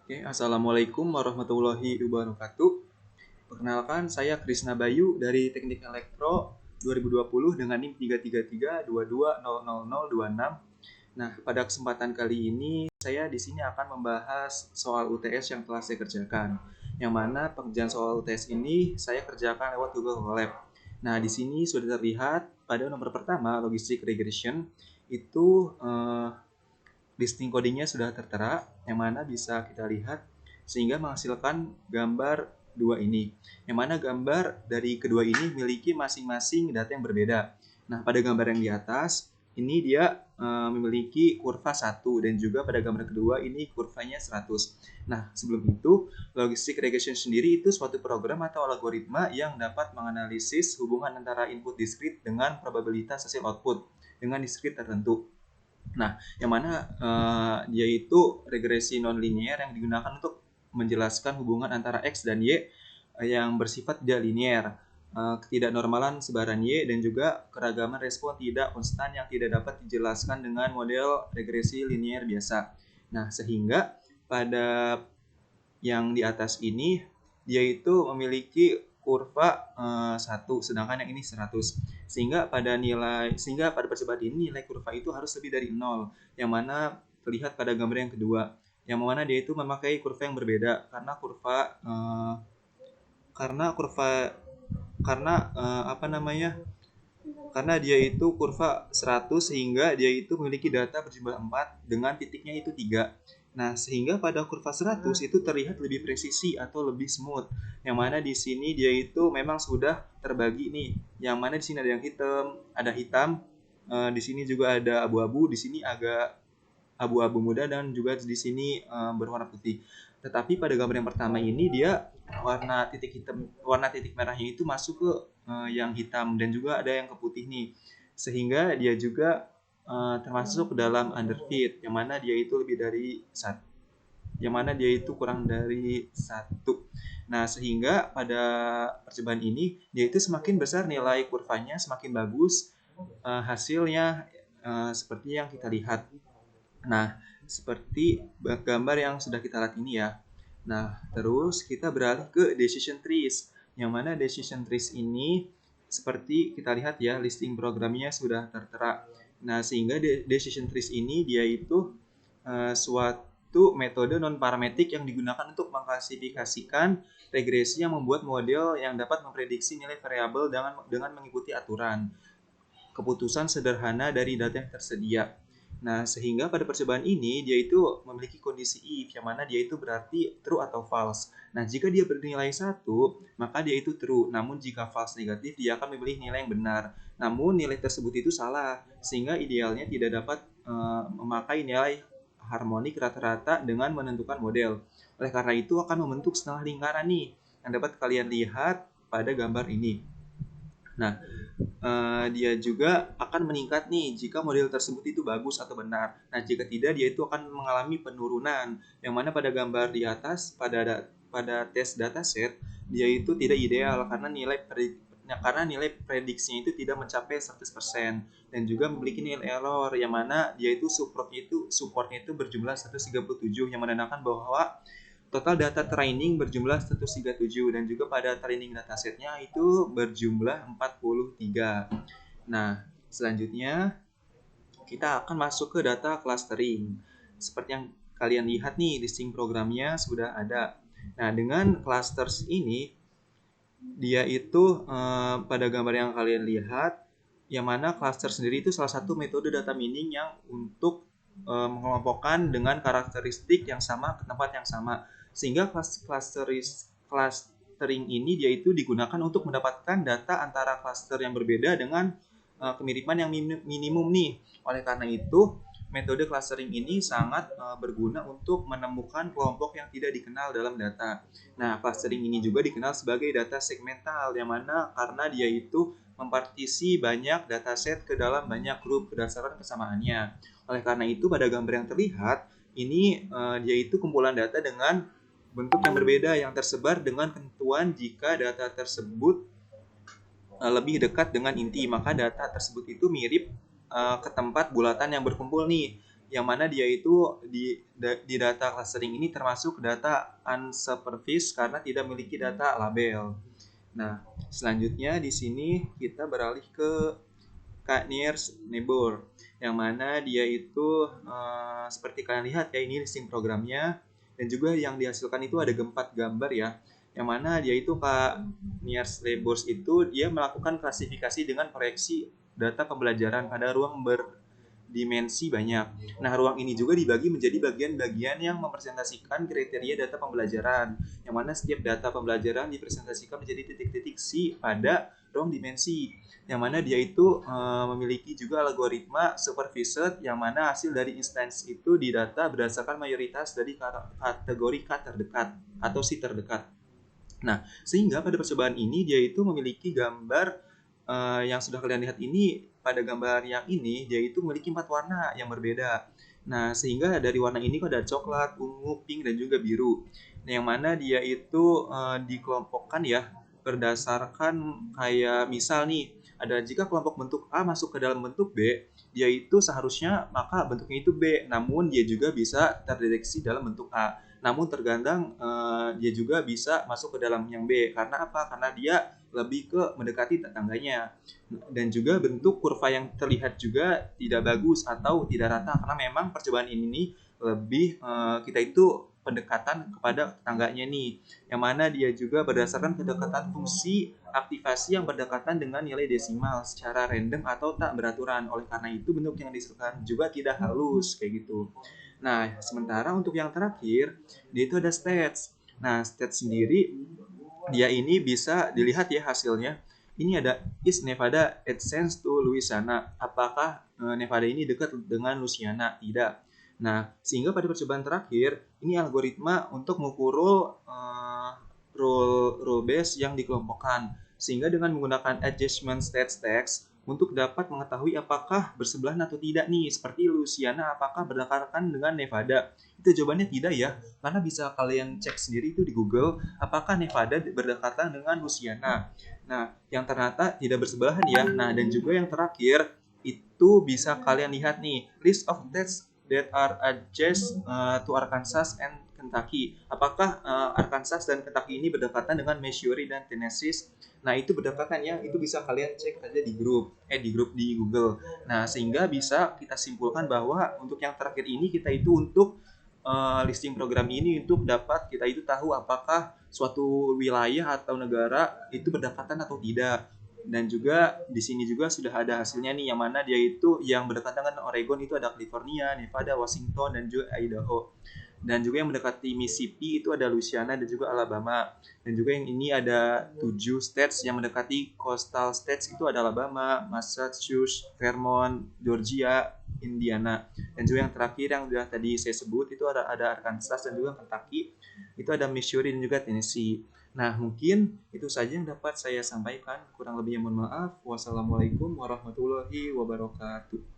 Oke, Assalamualaikum warahmatullahi wabarakatuh. Perkenalkan, saya Krisna Bayu dari Teknik Elektro 2020 dengan NIM 33322000026. Nah, pada kesempatan kali ini saya di sini akan membahas soal UTS yang telah saya kerjakan. Yang mana pengerjaan soal UTS ini saya kerjakan lewat Google Colab. Nah, di sini sudah terlihat pada nomor pertama, logistic regression, itu listing codingnya sudah tertera, yang mana bisa kita lihat sehingga menghasilkan gambar dua ini. Yang mana gambar dari kedua ini memiliki masing-masing data yang berbeda. Nah, pada gambar yang di atas, ini dia memiliki kurva 1 dan juga pada gambar kedua ini kurvanya 100. Nah, sebelum itu, logistic regression sendiri itu suatu program atau algoritma yang dapat menganalisis hubungan antara input diskrit dengan probabilitas hasil output dengan diskrit tertentu. Nah, yang mana dia itu regresi nonlinear yang digunakan untuk menjelaskan hubungan antara X dan Y yang bersifat tidak linear, ketidaknormalan sebaran Y dan juga keragaman respon tidak konstan yang tidak dapat dijelaskan dengan model regresi linear biasa. Nah, sehingga pada yang di atas ini dia itu memiliki kurva 1, sedangkan yang ini 100. Sehingga pada percobaan ini nilai kurva itu harus lebih dari 0, yang mana terlihat pada gambar yang kedua, yang mana dia itu memakai kurva yang berbeda karena kurva karena kurva karena apa namanya karena dia itu kurva 100 sehingga dia itu memiliki data berjumlah 4 dengan titiknya itu 3. Nah, sehingga pada kurva 100 itu terlihat lebih presisi atau lebih smooth. Yang mana di sini dia itu memang sudah terbagi nih. Yang mana di sini ada yang hitam, di sini juga ada abu-abu, di sini agak abu-abu muda dan juga di sini berwarna putih. Tetapi pada gambar yang pertama ini dia warna titik merahnya itu masuk ke yang hitam dan juga ada yang ke putih nih. Sehingga dia juga termasuk dalam underfit yang mana dia itu lebih dari satu, yang mana dia itu kurang dari 1. Nah, sehingga pada percobaan ini dia itu semakin besar nilai kurvanya, semakin bagus hasilnya seperti yang kita lihat. Nah, seperti gambar yang sudah kita lihat ini ya. Nah, terus kita beralih ke decision trees. Yang mana decision trees ini seperti kita lihat ya, listing programnya sudah tertera. Nah, sehingga decision trees ini dia itu suatu metode non-parametrik yang digunakan untuk mengklasifikasikan regresi yang membuat model yang dapat memprediksi nilai variabel dengan mengikuti aturan keputusan sederhana dari data yang tersedia. Nah, sehingga pada percobaan ini dia itu memiliki kondisi if, yang mana dia itu berarti true atau false. Nah, jika dia bernilai 1, maka dia itu true. Namun jika false negatif, dia akan memilih nilai yang benar. Namun nilai tersebut itu salah, sehingga idealnya tidak dapat memakai nilai harmonik rata-rata dengan menentukan model. Oleh karena itu akan membentuk setengah lingkaran nih, yang dapat kalian lihat pada gambar ini. Nah, dia juga akan meningkat nih jika model tersebut itu bagus atau benar. Nah, jika tidak dia itu akan mengalami penurunan. Yang mana pada gambar di atas pada tes dataset dia itu tidak ideal karena nilai prediksinya itu tidak mencapai 100% dan juga memiliki nilai error yang mana dia itu supportnya itu berjumlah 137 yang menandakan bahwa total data training berjumlah 137 dan juga pada training datasetnya itu berjumlah 43. Nah, selanjutnya kita akan masuk ke data clustering. Seperti yang kalian lihat nih, listing programnya sudah ada. Nah, dengan clusters ini dia itu pada gambar yang kalian lihat, yang mana cluster sendiri itu salah satu metode data mining yang untuk mengelompokkan dengan karakteristik yang sama ke tempat yang sama. Sehingga clustering ini dia itu digunakan untuk mendapatkan data antara cluster yang berbeda dengan kemiripan yang minimum nih. Oleh karena itu, metode clustering ini sangat berguna untuk menemukan kelompok yang tidak dikenal dalam data. Nah, clustering ini juga dikenal sebagai data segmental, yang mana karena dia itu mempartisi banyak dataset ke dalam banyak grup berdasarkan kesamaannya. Oleh karena itu, pada gambar yang terlihat, ini dia itu kumpulan data dengan bentuk yang berbeda yang tersebar dengan ketentuan jika data tersebut lebih dekat dengan inti, maka data tersebut itu mirip ke tempat bulatan yang berkumpul nih, yang mana dia itu di data clustering ini termasuk data unsupervised karena tidak memiliki data label. Nah, selanjutnya di sini kita beralih ke nearest neighbor, yang mana dia itu seperti kalian lihat ya, ini listing programnya, dan juga yang dihasilkan itu ada 4 gambar ya, yang mana dia itu nearest neighbors itu dia melakukan klasifikasi dengan proyeksi data pembelajaran pada ruang berdimensi banyak. Nah, ruang ini juga dibagi menjadi bagian-bagian yang mempresentasikan kriteria data pembelajaran, yang mana setiap data pembelajaran dipresentasikan menjadi titik-titik C pada ruang dimensi, yang mana dia itu memiliki juga algoritma supervised, yang mana hasil dari instance itu didata berdasarkan mayoritas dari kategori K terdekat atau C terdekat. Nah, sehingga pada percobaan ini dia itu memiliki gambar yang sudah kalian lihat ini. Pada gambar yang ini dia itu memiliki 4 warna yang berbeda. Nah, sehingga dari warna ini ada coklat, ungu, pink, dan juga biru. Nah, yang mana dia itu dikelompokkan ya berdasarkan kayak misal nih, ada jika kelompok bentuk A masuk ke dalam bentuk B, dia itu seharusnya maka bentuknya itu B, namun dia juga bisa terdeteksi dalam bentuk A. Namun terkadang dia juga bisa masuk ke dalam yang B. Karena apa? Karena dia lebih ke mendekati tetangganya. Dan juga bentuk kurva yang terlihat juga tidak bagus atau tidak rata, karena memang percobaan ini lebih kita itu pendekatan kepada tetangganya nih, yang mana dia juga berdasarkan kedekatan fungsi aktivasi yang berdekatan dengan nilai desimal secara random atau tak beraturan. Oleh karena itu bentuk yang dihasilkan juga tidak halus kayak gitu. Nah, sementara untuk yang terakhir dia itu ada stats. Nah, stats sendiri dia ini bisa dilihat ya hasilnya. Ini ada, is Nevada adjacent to Louisiana? Apakah Nevada ini dekat dengan Louisiana? Tidak. Nah, sehingga pada percobaan terakhir ini algoritma untuk mengukur rule base yang dikelompokkan, sehingga dengan menggunakan adjustment stats text untuk dapat mengetahui apakah bersebelahan atau tidak nih, seperti Louisiana apakah berdekatan dengan Nevada. Itu jawabannya tidak ya, karena bisa kalian cek sendiri itu di Google, apakah Nevada berdekatan dengan Louisiana. Nah, yang ternyata tidak bersebelahan ya. Nah, dan juga yang terakhir itu bisa kalian lihat nih, list of states that are adjacent to Arkansas and Kentucky. Apakah Arkansas dan Kentucky ini berdekatan dengan Missouri dan Tennessee? Nah, itu berdekatan ya. Itu bisa kalian cek aja di grup di Google. Nah, sehingga bisa kita simpulkan bahwa untuk yang terakhir ini kita itu untuk listing program ini untuk dapat kita itu tahu apakah suatu wilayah atau negara itu berdekatan atau tidak. Dan juga di sini juga sudah ada hasilnya nih, yang mana dia itu yang berdekatan dengan Oregon itu ada California, Nevada, Washington, dan juga Idaho. Dan juga yang mendekati Mississippi itu ada Louisiana dan juga Alabama. Dan juga yang ini ada 7 states yang mendekati coastal states itu ada Alabama, Massachusetts, Vermont, Georgia, Indiana. Dan juga yang terakhir yang sudah tadi saya sebut itu ada Arkansas dan juga Kentucky. Itu ada Missouri dan juga Tennessee. Nah, mungkin itu saja yang dapat saya sampaikan. Kurang lebihnya mohon maaf. Wassalamualaikum warahmatullahi wabarakatuh.